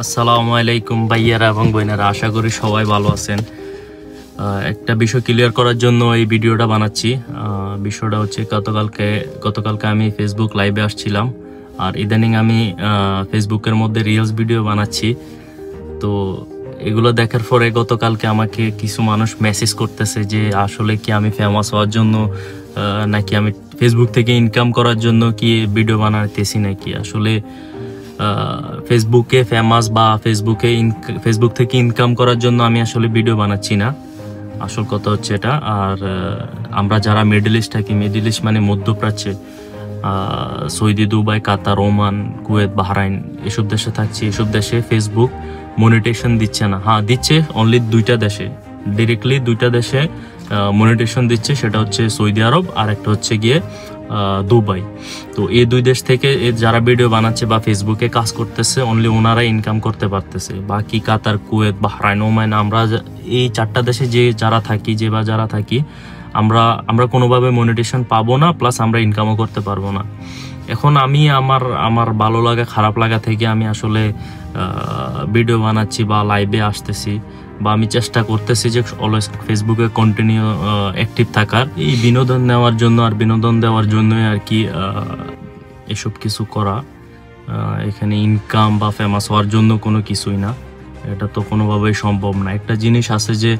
আসসালামু আলাইকুম ভাইয়ারা এবং বোনেরা, আশা করি সবাই ভালো আছেন। একটা বিষয় ক্লিয়ার করার জন্য এই ভিডিওটা বানাচ্ছি। বিষয়টা হচ্ছে গতকালকে আমি ফেসবুক লাইভে আসছিলাম, আর ইদানিং আমি ফেসবুকের মধ্যে রিলস ভিডিও বানাচ্ছি। তো এগুলো দেখার পরে গতকালকে আমাকে কিছু মানুষ মেসেজ করতেছে যে আসলে কি আমি ফেমাস হওয়ার জন্য নাকি আমি ফেসবুক থেকে ইনকাম করার জন্য কি ভিডিও বানাতেছি নাকি। আসলে ফেসবুকে ফেমাস বা ফেসবুক থেকে ইনকাম করার জন্য আমি আসলে ভিডিও বানাচ্ছি না। আসল কথা হচ্ছে এটা। আর আমরা যারা মিডল ইস্ট থাকি, মিডল ইস্ট মানে মধ্যপ্রাচ্যে, সৌদি, দুবাই, কাতার, ওমান, কুয়েত, বাহরাইন এসব দেশে থাকছি। এসব দেশে ফেসবুক মনিটেশন দিচ্ছে না। হ্যাঁ, দিচ্ছে অনলি দুইটা দেশে, ডিরেক্টলি দুইটা দেশে মনিটেশন দিচ্ছে। সেটা হচ্ছে সৌদি আরব আর একটা হচ্ছে গিয়ে দুবাই। তো এই দুই দেশ থেকে যারা ভিডিও বানাচ্ছে বা ফেসবুকে কাজ করতেছে অনলি ওনারাই ইনকাম করতে পারতেছে। বাকি কাতার, কুয়েত, বাহরাইন, ওমান, আমরা এই চারটা দেশে যারা থাকি আমরা কোনোভাবে মনিটেশন পাবো না, প্লাস আমরা ইনকামও করতে পারবো না। এখন আমি আমার ভালো লাগা খারাপ লাগা থেকে আমি আসলে ভিডিও বানাচ্ছি বা লাইভে আসতেছি, বা আমি চেষ্টা করতেছি যে অলওয়েজ ফেসবুকে কন্টিনিউ অ্যাক্টিভ থাকার, এই বিনোদন নেওয়ার জন্য আর বিনোদন দেওয়ার জন্যই আর কি এসব কিছু করা। এখানে ইনকাম বা ফেমাস হওয়ার জন্য কোনো কিছুই না, এটা তো কোনোভাবেই সম্ভব না। একটা জিনিস আছে যে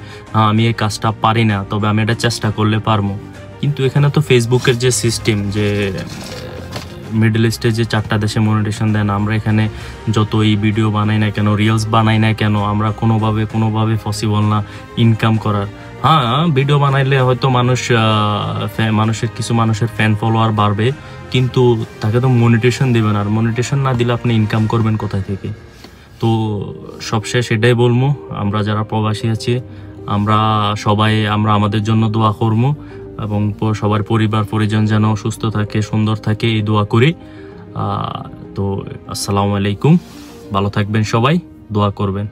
আমি এই কাজটা পারি না, তবে আমি এটা চেষ্টা করলে পারবো। কিন্তু এখানে তো ফেসবুকের যে সিস্টেম, যে মিডল ইস্টে যে চারটা দেশে মনিটেশন দেন, আমরা এখানে যতই ভিডিও বানাই না কেন, রিলস বানাই না কেন, আমরা কোনোভাবে পসিবল না ইনকাম করার। হ্যাঁ, ভিডিও বানাইলে হয়তো কিছু মানুষের ফ্যান ফলোয়ার বাড়বে, কিন্তু তাকে তো মনিটেশন দেবেন, আর মনিটেশন না দিলে আপনি ইনকাম করবেন কোথায় থেকে? তো সবশেষ এটাই বলবো, আমরা যারা প্রবাসী আছি আমরা আমাদের জন্য দোয়া করবো, এবং সবার পরিবার পরিজন যেন সুস্থ থাকে, সুন্দর থাকে, এই দোয়া করি। তো আসসালামু আলাইকুম, ভালো থাকবেন সবাই, দোয়া করবেন।